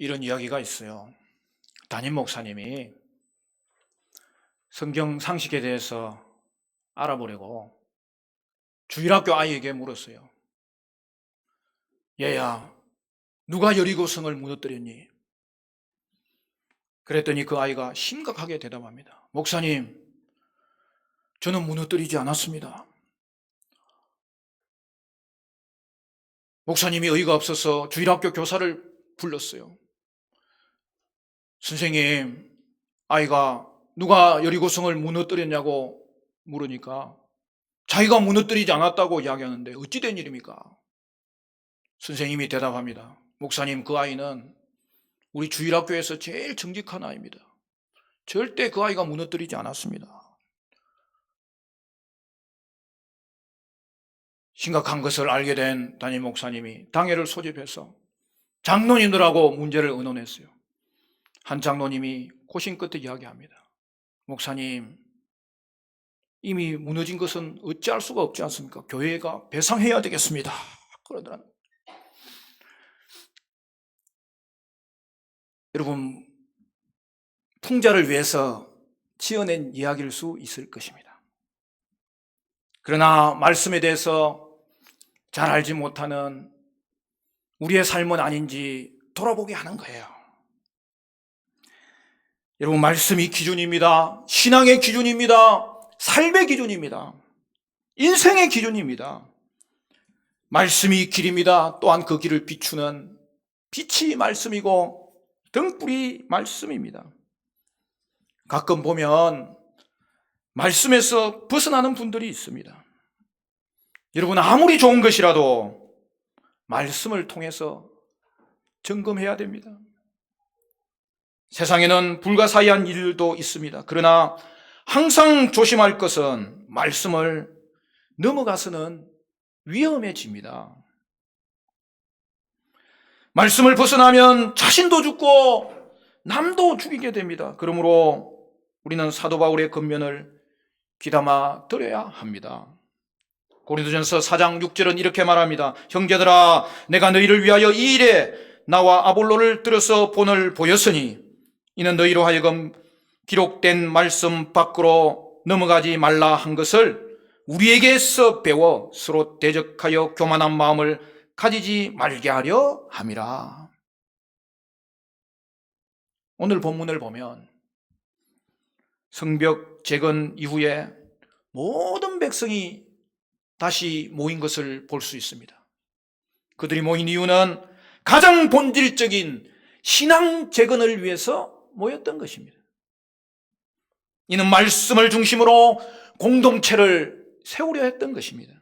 이런 이야기가 있어요. 담임 목사님이 성경 상식에 대해서 알아보려고 주일학교 아이에게 물었어요. 얘야, 누가 여리고성을 무너뜨렸니? 그랬더니 그 아이가 심각하게 대답합니다. 목사님, 저는 무너뜨리지 않았습니다. 목사님이 어이가 없어서 주일학교 교사를 불렀어요. 선생님, 아이가 누가 여리고성을 무너뜨렸냐고 물으니까 자기가 무너뜨리지 않았다고 이야기하는데 어찌 된 일입니까? 선생님이 대답합니다. 목사님, 그 아이는 우리 주일학교에서 제일 정직한 아이입니다. 절대 그 아이가 무너뜨리지 않았습니다. 심각한 것을 알게 된 담임 목사님이 당회를 소집해서 장로님들하고 문제를 의논했어요. 한 장로님이 고심 끝에 이야기합니다. 목사님, 이미 무너진 것은 어찌할 수가 없지 않습니까? 교회가 배상해야 되겠습니다. 그러더라고요. 여러분, 풍자를 위해서 지어낸 이야기일 수 있을 것입니다. 그러나 말씀에 대해서 잘 알지 못하는 우리의 삶은 아닌지 돌아보게 하는 거예요. 여러분, 말씀이 기준입니다. 신앙의 기준입니다. 삶의 기준입니다. 인생의 기준입니다. 말씀이 길입니다. 또한 그 길을 비추는 빛이 말씀이고 등불이 말씀입니다. 가끔 보면 말씀에서 벗어나는 분들이 있습니다. 여러분, 아무리 좋은 것이라도 말씀을 통해서 점검해야 됩니다. 세상에는 불가사의한 일도 있습니다. 그러나 항상 조심할 것은 말씀을 넘어가서는 위험해집니다. 말씀을 벗어나면 자신도 죽고 남도 죽이게 됩니다. 그러므로 우리는 사도 바울의 권면을 귀담아 들어야 합니다. 고린도전서 4장 6절은 이렇게 말합니다. 형제들아, 내가 너희를 위하여 이 일에 나와 아볼로를 들어서 본을 보였으니 이는 너희로 하여금 기록된 말씀 밖으로 넘어가지 말라 한 것을 우리에게서 배워 서로 대적하여 교만한 마음을 가지지 말게 하려 함이라. 오늘 본문을 보면 성벽 재건 이후에 모든 백성이 다시 모인 것을 볼 수 있습니다. 그들이 모인 이유는 가장 본질적인 신앙 재건을 위해서 모였던 것입니다. 이는 말씀을 중심으로 공동체를 세우려 했던 것입니다.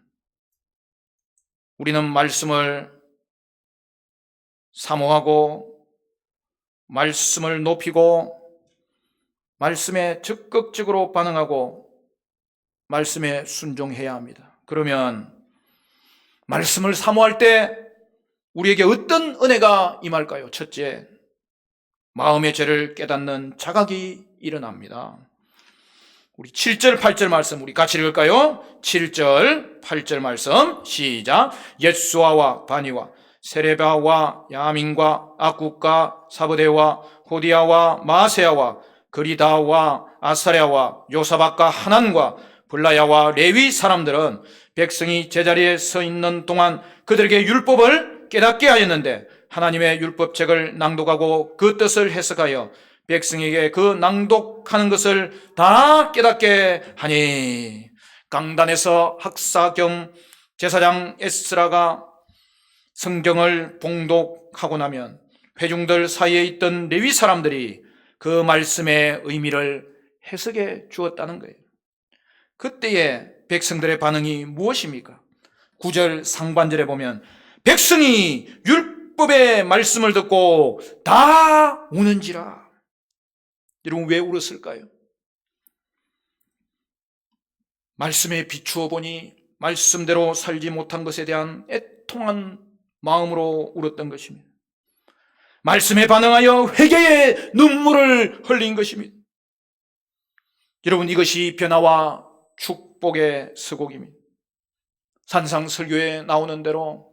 우리는 말씀을 사모하고 말씀을 높이고 말씀에 적극적으로 반응하고 말씀에 순종해야 합니다. 그러면 말씀을 사모할 때 우리에게 어떤 은혜가 임할까요? 첫째, 마음의 죄를 깨닫는 자각이 일어납니다. 우리 7절, 8절 말씀 우리 같이 읽을까요? 7절, 8절 말씀 시작. 옅수아와 바니와 세레바와 야민과 악국과 사브대와 호디아와 마세아와 그리다와 아사랴와 요사박과 하난과 블라야와 레위 사람들은 백성이 제자리에 서 있는 동안 그들에게 율법을 깨닫게 하였는데 하나님의 율법책을 낭독하고 그 뜻을 해석하여 백성에게 그 낭독하는 것을 다 깨닫게 하니. 강단에서 학사 겸 제사장 에스라가 성경을 봉독하고 나면 회중들 사이에 있던 레위 사람들이 그 말씀의 의미를 해석해 주었다는 거예요. 그때의 백성들의 반응이 무엇입니까? 9절 상반절에 보면 백성이 율법의 말씀을 듣고 다 우는지라. 여러분, 왜 울었을까요? 말씀에 비추어 보니 말씀대로 살지 못한 것에 대한 애통한 마음으로 울었던 것입니다. 말씀에 반응하여 회개의 눈물을 흘린 것입니다. 여러분, 이것이 변화와 축복의 서곡입니다. 산상설교에 나오는 대로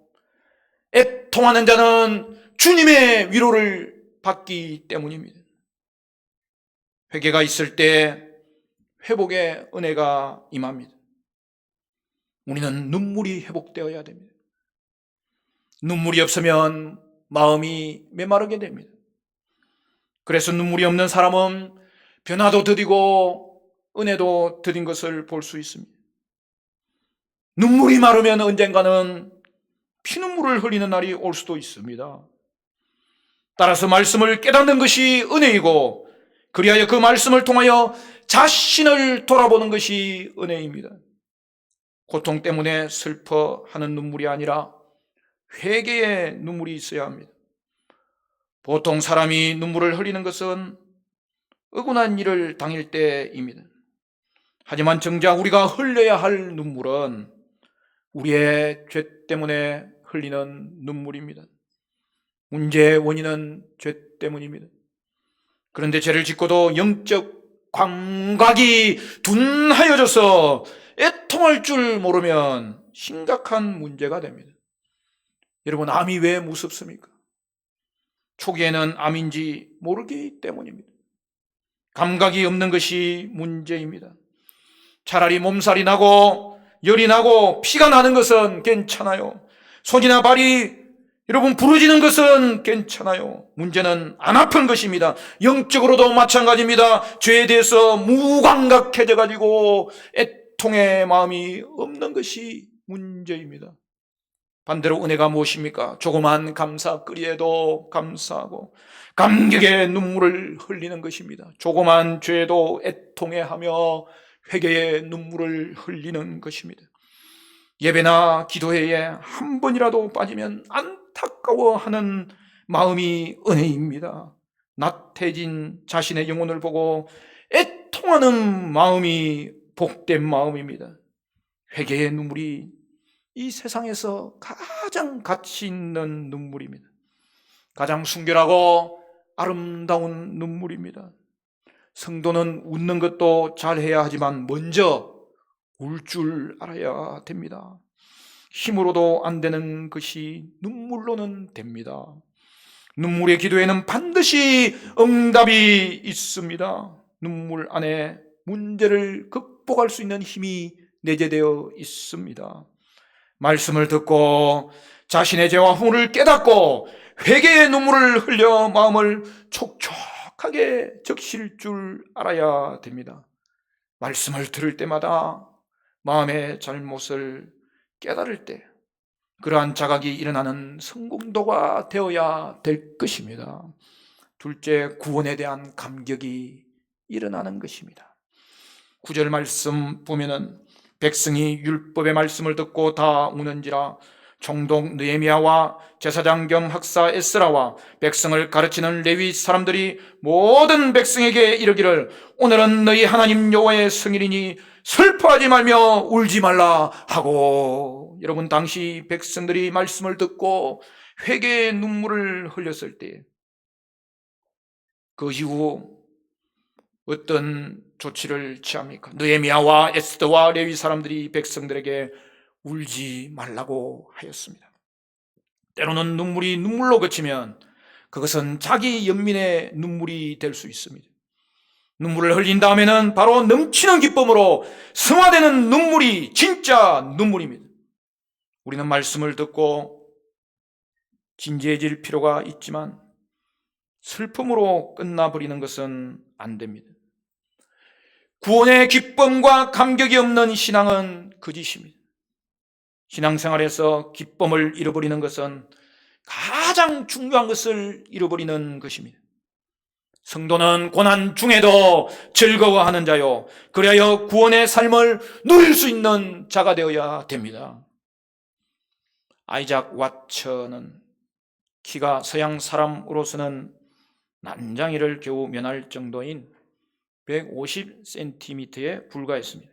애통하는 자는 주님의 위로를 받기 때문입니다. 회개가 있을 때 회복의 은혜가 임합니다. 우리는 눈물이 회복되어야 됩니다. 눈물이 없으면 마음이 메마르게 됩니다. 그래서 눈물이 없는 사람은 변화도 더디고 은혜도 더딘 것을 볼 수 있습니다. 눈물이 마르면 언젠가는 피눈물을 흘리는 날이 올 수도 있습니다. 따라서 말씀을 깨닫는 것이 은혜이고, 그리하여 그 말씀을 통하여 자신을 돌아보는 것이 은혜입니다. 고통 때문에 슬퍼하는 눈물이 아니라 회개의 눈물이 있어야 합니다. 보통 사람이 눈물을 흘리는 것은 억울한 일을 당할 때입니다. 하지만 정작 우리가 흘려야 할 눈물은 우리의 죄 때문에 흘리는 눈물입니다. 문제의 원인은 죄 때문입니다. 그런데 죄를 짓고도 영적 감각이 둔하여져서 애통할 줄 모르면 심각한 문제가 됩니다. 여러분, 암이 왜 무섭습니까? 초기에는 암인지 모르기 때문입니다. 감각이 없는 것이 문제입니다. 차라리 몸살이 나고 열이 나고 피가 나는 것은 괜찮아요. 손이나 발이 여러분 부러지는 것은 괜찮아요. 문제는 안 아픈 것입니다. 영적으로도 마찬가지입니다. 죄에 대해서 무감각해져 가지고 애통의 마음이 없는 것이 문제입니다. 반대로 은혜가 무엇입니까? 조그만 감사거리에도 감사하고 감격의 눈물을 흘리는 것입니다. 조그만 죄도 애통해하며 회개의 눈물을 흘리는 것입니다. 예배나 기도회에 한 번이라도 빠지면 안타까워하는 마음이 은혜입니다. 나태해진 자신의 영혼을 보고 애통하는 마음이 복된 마음입니다. 회개의 눈물이 이 세상에서 가장 가치 있는 눈물입니다. 가장 순결하고 아름다운 눈물입니다. 성도는 웃는 것도 잘해야 하지만 먼저 울 줄 알아야 됩니다. 힘으로도 안 되는 것이 눈물로는 됩니다. 눈물의 기도에는 반드시 응답이 있습니다. 눈물 안에 문제를 극복할 수 있는 힘이 내재되어 있습니다. 말씀을 듣고 자신의 죄와 허물을 깨닫고 회개의 눈물을 흘려 마음을 촉촉하게 적실 줄 알아야 됩니다. 말씀을 들을 때마다 마음의 잘못을 깨달을 때 그러한 자각이 일어나는 성공도가 되어야 될 것입니다. 둘째, 구원에 대한 감격이 일어나는 것입니다. 9절 말씀 보면은 백성이 율법의 말씀을 듣고 다 우는지라 총독 느헤미야와 제사장 겸 학사 에스라와 백성을 가르치는 레위 사람들이 모든 백성에게 이르기를 오늘은 너희 하나님 여호와의 성일이니 슬퍼하지 말며 울지 말라 하고, 여러분, 당시 백성들이 말씀을 듣고 회개의 눈물을 흘렸을 때 그 이후 어떤 조치를 취합니까? 느헤미야와 에스더와 레위 사람들이 백성들에게 울지 말라고 하였습니다. 때로는 눈물이 눈물로 그치면 그것은 자기 연민의 눈물이 될 수 있습니다. 눈물을 흘린 다음에는 바로 넘치는 기쁨으로 승화되는 눈물이 진짜 눈물입니다. 우리는 말씀을 듣고 진지해질 필요가 있지만 슬픔으로 끝나버리는 것은 안 됩니다. 구원의 기쁨과 감격이 없는 신앙은 거짓입니다. 신앙생활에서 기쁨을 잃어버리는 것은 가장 중요한 것을 잃어버리는 것입니다. 성도는 고난 중에도 즐거워하는 자요, 그리하여 구원의 삶을 누릴 수 있는 자가 되어야 됩니다. 아이작 와처는 키가 서양 사람으로서는 난장이를 겨우 면할 정도인 150cm에 불과했습니다.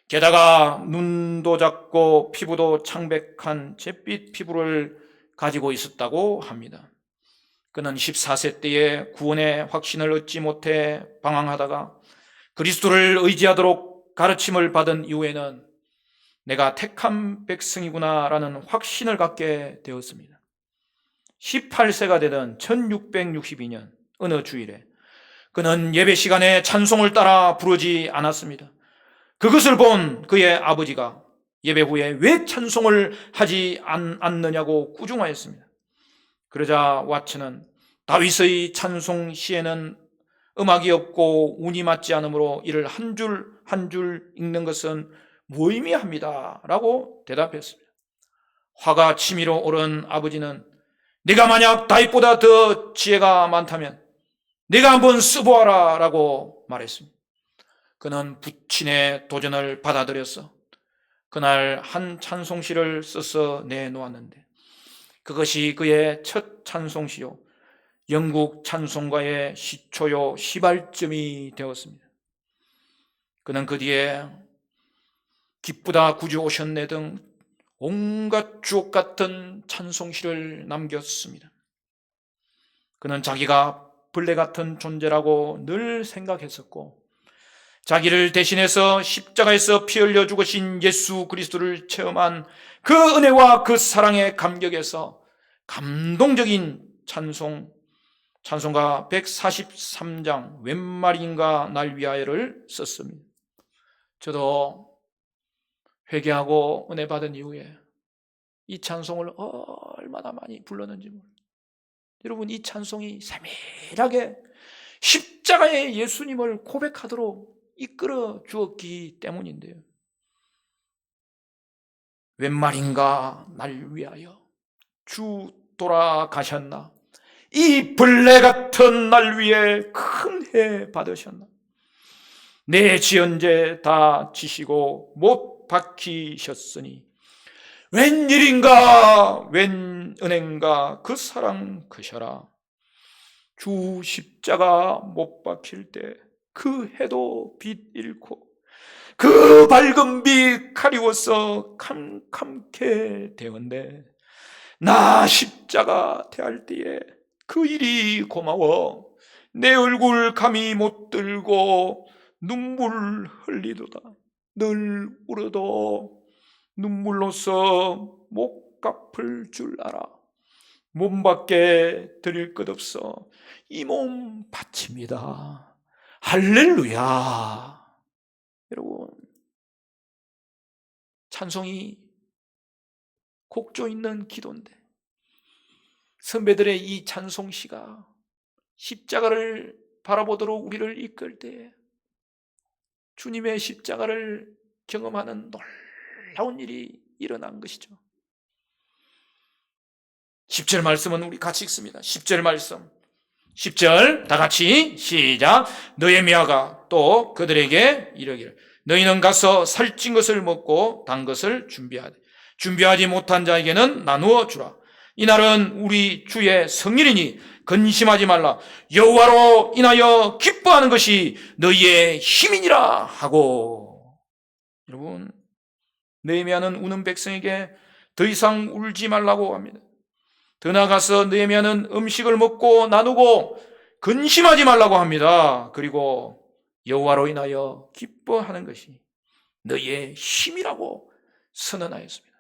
게다가 눈도 작고 피부도 창백한 잿빛 피부를 가지고 있었다고 합니다. 그는 14세 때에 구원의 확신을 얻지 못해 방황하다가 그리스도를 의지하도록 가르침을 받은 이후에는 내가 택한 백성이구나라는 확신을 갖게 되었습니다. 18세가 되던 1662년 어느 주일에 그는 예배 시간에 찬송을 따라 부르지 않았습니다. 그것을 본 그의 아버지가 예배 후에 왜 찬송을 하지 않느냐고 꾸중하였습니다. 그러자 왓츠는 다윗의 찬송 시에는 음악이 없고 운이 맞지 않으므로 이를 한 줄 한 줄 읽는 것은 무의미합니다 라고 대답했습니다. 화가 치밀어 오른 아버지는 네가 만약 다윗보다 더 지혜가 많다면 네가 한번 써보아라 라고 말했습니다. 그는 부친의 도전을 받아들였어 그날 한 찬송시를 써서 내놓았는데 그것이 그의 첫 찬송시요 영국 찬송가의 시초요 시발점이 되었습니다. 그는 그 뒤에 기쁘다 구주 오셨네 등 온갖 주옥 같은 찬송시를 남겼습니다. 그는 자기가 벌레 같은 존재라고 늘 생각했었고 자기를 대신해서 십자가에서 피 흘려 죽으신 예수 그리스도를 체험한 그 은혜와 그 사랑의 감격에서 감동적인 찬송가 143장 웬 말인가 날 위하여를 썼습니다. 저도 회개하고 은혜 받은 이후에 이 찬송을 얼마나 많이 불렀는지 모릅니다. 여러분, 이 찬송이 세밀하게 십자가의 예수님을 고백하도록 이끌어 주었기 때문인데요. 웬 말인가 날 위하여 주 돌아가셨나 이 벌레 같은 날 위해 큰 해 받으셨나 내 지연죄 다 지시고 못 박히셨으니 웬일인가 웬 은행가 그 사랑 크셔라 주 십자가 못 박힐 때 그 해도 빛 잃고 그 밝은 빛 가리워서 캄캄케 되었네 나 십자가 대할 때에 그 일이 고마워 내 얼굴 감히 못 들고 눈물 흘리도다 늘 울어도 눈물로서 못 갚을 줄 알아 몸밖에 드릴 것 없어 이 몸 바칩니다 할렐루야. 여러분, 찬송이 곡조 있는 기도인데 선배들의 이 찬송시가 십자가를 바라보도록 우리를 이끌 때 주님의 십자가를 경험하는 놀라운 일이 일어난 것이죠. 10절 말씀은 우리 같이 읽습니다. 10절 말씀 10절 다 같이 시작 느헤미야가 또 그들에게 이르기를 너희는 가서 살찐 것을 먹고 단 것을 준비하지 못한 자에게는 나누어 주라 이날은 우리 주의 성일이니 근심하지 말라 여호와로 인하여 기뻐하는 것이 너희의 힘이니라 하고 여러분 느헤미야는 우는 백성에게 더 이상 울지 말라고 합니다. 더 나아가서 느헤미야는 음식을 먹고 나누고 근심하지 말라고 합니다. 그리고 여호와로 인하여 기뻐하는 것이 너희의 힘이라고 선언하였습니다.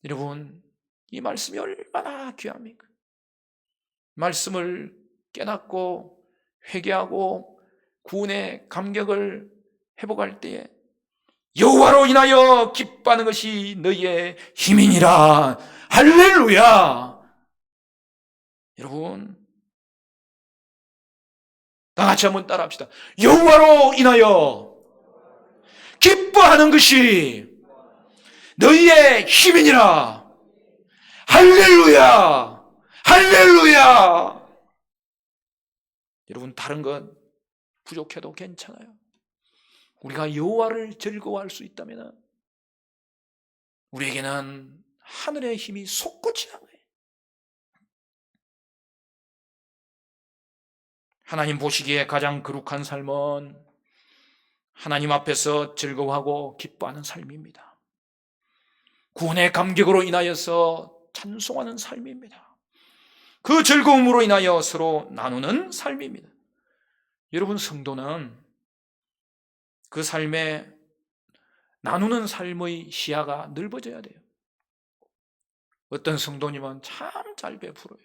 여러분, 이 말씀이 얼마나 귀합니까? 말씀을 깨닫고 회개하고 구원의 감격을 회복할 때에 여호와로 인하여 기뻐하는 것이 너희의 힘이니라. 할렐루야. 여러분 다 같이 한번 따라합시다. 여호와로 인하여 기뻐하는 것이 너희의 힘이니라. 할렐루야. 할렐루야. 여러분 다른 건 부족해도 괜찮아요. 우리가 여호와를 즐거워할 수 있다면 우리에게는 하늘의 힘이 솟구치는 거예요. 하나님 보시기에 가장 거룩한 삶은 하나님 앞에서 즐거워하고 기뻐하는 삶입니다. 구원의 감격으로 인하여서 찬송하는 삶입니다. 그 즐거움으로 인하여 서로 나누는 삶입니다. 여러분 성도는 그 삶에 나누는 삶의 시야가 넓어져야 돼요. 어떤 성도님은 참 잘 베풀어요.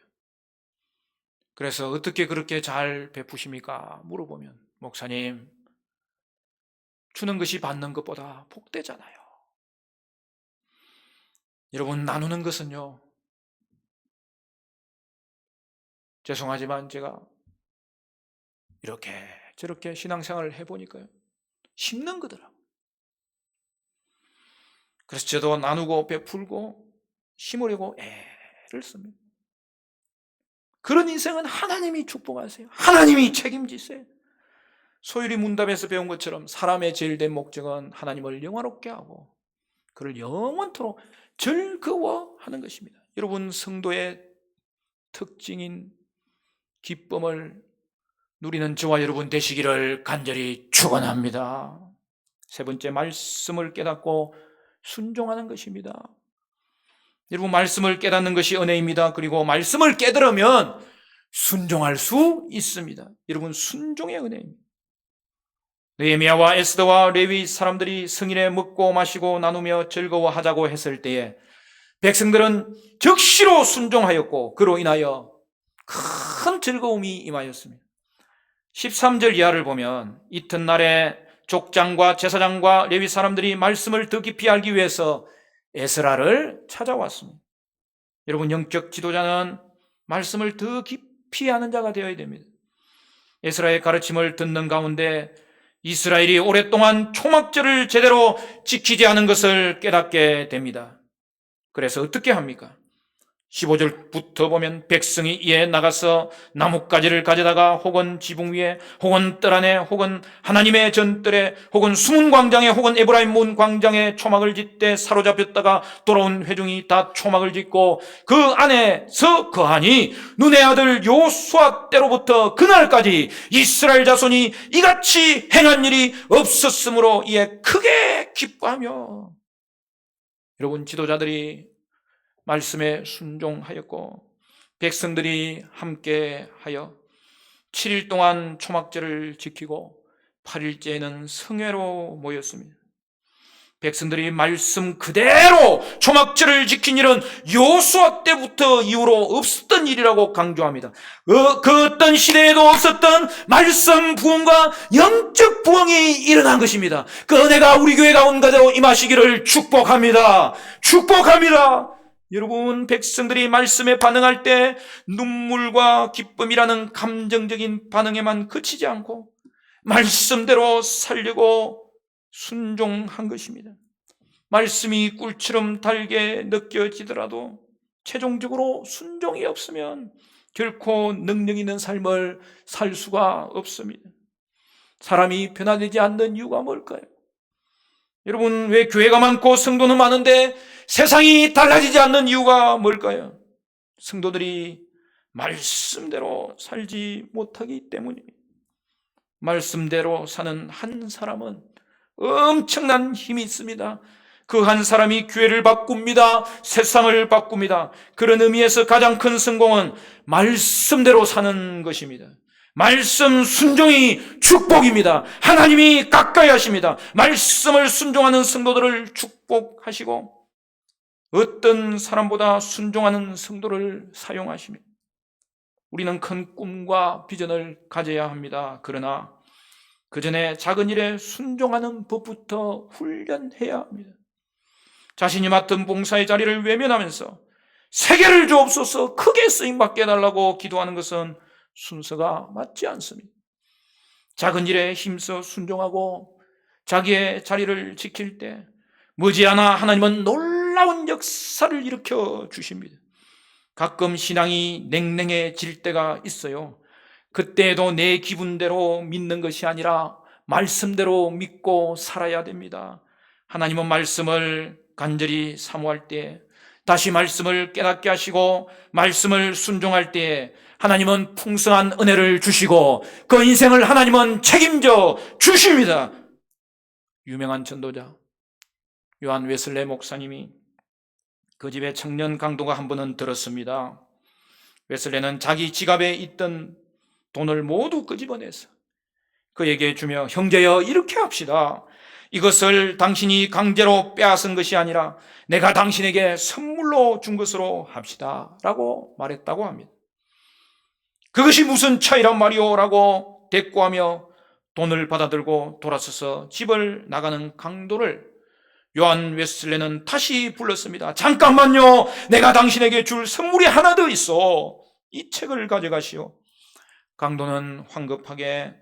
그래서 어떻게 그렇게 잘 베푸십니까? 물어보면 목사님, 주는 것이 받는 것보다 복되잖아요. 여러분, 나누는 것은요, 죄송하지만 제가 이렇게 저렇게 신앙생활을 해보니까요, 힘든 거더라고요. 그래서 저도 나누고 베풀고 힘으려고 애를 씁니다. 그런 인생은 하나님이 축복하세요. 하나님이 책임지세요. 소율이 문답에서 배운 것처럼 사람의 제일 된 목적은 하나님을 영화롭게 하고 그를 영원토록 즐거워하는 것입니다. 여러분, 성도의 특징인 기쁨을 누리는 저와 여러분 되시기를 간절히 축원합니다. 세 번째, 말씀을 깨닫고 순종하는 것입니다. 여러분, 말씀을 깨닫는 것이 은혜입니다. 그리고 말씀을 깨달으면 순종할 수 있습니다. 여러분, 순종의 은혜입니다. 느헤미야와 에스더와 레위 사람들이 성인에 먹고 마시고 나누며 즐거워하자고 했을 때에 백성들은 즉시로 순종하였고 그로 인하여 큰 즐거움이 임하였습니다. 13절 이하를 보면 이튿날에 족장과 제사장과 레위 사람들이 말씀을 더 깊이 알기 위해서 에스라를 찾아왔습니다. 여러분, 영적 지도자는 말씀을 더 깊이 아는 자가 되어야 됩니다. 에스라의 가르침을 듣는 가운데 이스라엘이 오랫동안 초막절을 제대로 지키지 않은 것을 깨닫게 됩니다. 그래서 어떻게 합니까? 15절부터 보면 백성이 이에 나가서 나뭇가지를 가져다가 혹은 지붕 위에 혹은 뜰 안에 혹은 하나님의 전뜰에 혹은 수문 광장에 혹은 에브라임 문 광장에 초막을 짓되 사로잡혔다가 돌아온 회중이 다 초막을 짓고 그 안에서 거하니 눈의 아들 요수아 때로부터 그날까지 이스라엘 자손이 이같이 행한 일이 없었으므로 이에 크게 기뻐하며. 여러분, 지도자들이 말씀에 순종하였고 백성들이 함께하여 7일 동안 초막절을 지키고 8일째에는 성회로 모였습니다. 백성들이 말씀 그대로 초막절을 지킨 일은 요수아 때부터 이후로 없었던 일이라고 강조합니다. 그 어떤 시대에도 없었던 말씀 부흥과 영적 부흥이 일어난 것입니다. 그 은혜가 우리 교회 가운데도 임하시기를 축복합니다. 축복합니다. 여러분, 백성들이 말씀에 반응할 때 눈물과 기쁨이라는 감정적인 반응에만 그치지 않고 말씀대로 살려고 순종한 것입니다. 말씀이 꿀처럼 달게 느껴지더라도 최종적으로 순종이 없으면 결코 능력 있는 삶을 살 수가 없습니다. 사람이 변화되지 않는 이유가 뭘까요? 여러분, 왜 교회가 많고 성도는 많은데 세상이 달라지지 않는 이유가 뭘까요? 성도들이 말씀대로 살지 못하기 때문입니다. 말씀대로 사는 한 사람은 엄청난 힘이 있습니다. 그 한 사람이 교회를 바꿉니다. 세상을 바꿉니다. 그런 의미에서 가장 큰 성공은 말씀대로 사는 것입니다. 말씀 순종이 축복입니다. 하나님이 가까이 하십니다. 말씀을 순종하는 성도들을 축복하시고 어떤 사람보다 순종하는 성도를 사용하십니다. 우리는 큰 꿈과 비전을 가져야 합니다. 그러나 그 전에 작은 일에 순종하는 법부터 훈련해야 합니다. 자신이 맡은 봉사의 자리를 외면하면서 세계를 주옵소서 크게 쓰임받게 해달라고 기도하는 것은 순서가 맞지 않습니다. 작은 일에 힘써 순종하고 자기의 자리를 지킬 때 머지않아 하나님은 놀라운 역사를 일으켜 주십니다. 가끔 신앙이 냉랭해질 때가 있어요. 그때에도 내 기분대로 믿는 것이 아니라 말씀대로 믿고 살아야 됩니다. 하나님은 말씀을 간절히 사모할 때, 다시 말씀을 깨닫게 하시고 말씀을 순종할 때 하나님은 풍성한 은혜를 주시고 그 인생을 하나님은 책임져 주십니다. 유명한 전도자 요한 웨슬레 목사님이 그 집에 청년 강도가 한 번은 들었습니다. 웨슬레는 자기 지갑에 있던 돈을 모두 끄집어내서 그에게 주며 형제여 이렇게 합시다. 이것을 당신이 강제로 빼앗은 것이 아니라 내가 당신에게 선물로 준 것으로 합시다 라고 말했다고 합니다. 그것이 무슨 차이란 말이오? 라고 대꾸하며 돈을 받아들고 돌아서서 집을 나가는 강도를 요한 웨슬레는 다시 불렀습니다. 잠깐만요. 내가 당신에게 줄 선물이 하나 더 있어. 이 책을 가져가시오. 강도는 황급하게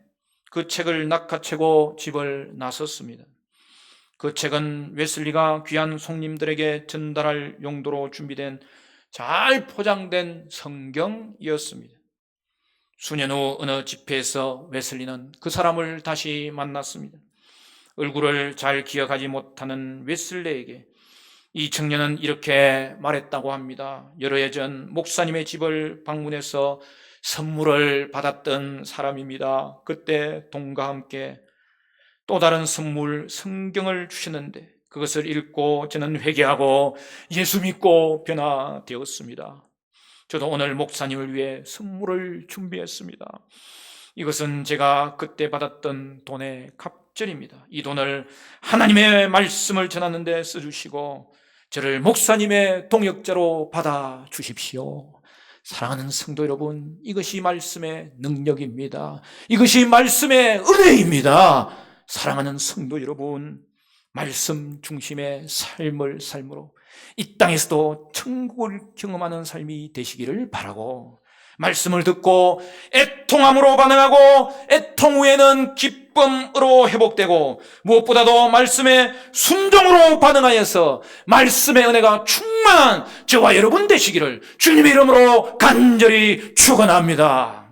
그 책을 낚아채고 집을 나섰습니다. 그 책은 웨슬리가 귀한 손님들에게 전달할 용도로 준비된 잘 포장된 성경이었습니다. 수년 후 어느 집회에서 웨슬리는 그 사람을 다시 만났습니다. 얼굴을 잘 기억하지 못하는 웨슬레에게 이 청년은 이렇게 말했다고 합니다. 여러 해 전 목사님의 집을 방문해서 선물을 받았던 사람입니다. 그때 돈과 함께 또 다른 선물 성경을 주셨는데 그것을 읽고 저는 회개하고 예수 믿고 변화되었습니다. 저도 오늘 목사님을 위해 선물을 준비했습니다. 이것은 제가 그때 받았던 돈의 갑절입니다. 이 돈을 하나님의 말씀을 전하는 데 써주시고 저를 목사님의 동역자로 받아주십시오. 사랑하는 성도 여러분, 이것이 말씀의 능력입니다. 이것이 말씀의 은혜입니다. 사랑하는 성도 여러분, 말씀 중심의 삶을 삶으로 이 땅에서도 천국을 경험하는 삶이 되시기를 바라고, 말씀을 듣고 애통함으로 반응하고 애통 후에는 기쁨으로 회복되고 무엇보다도 말씀에 순종으로 반응하여서 말씀의 은혜가 충만한 저와 여러분 되시기를 주님의 이름으로 간절히 축원합니다.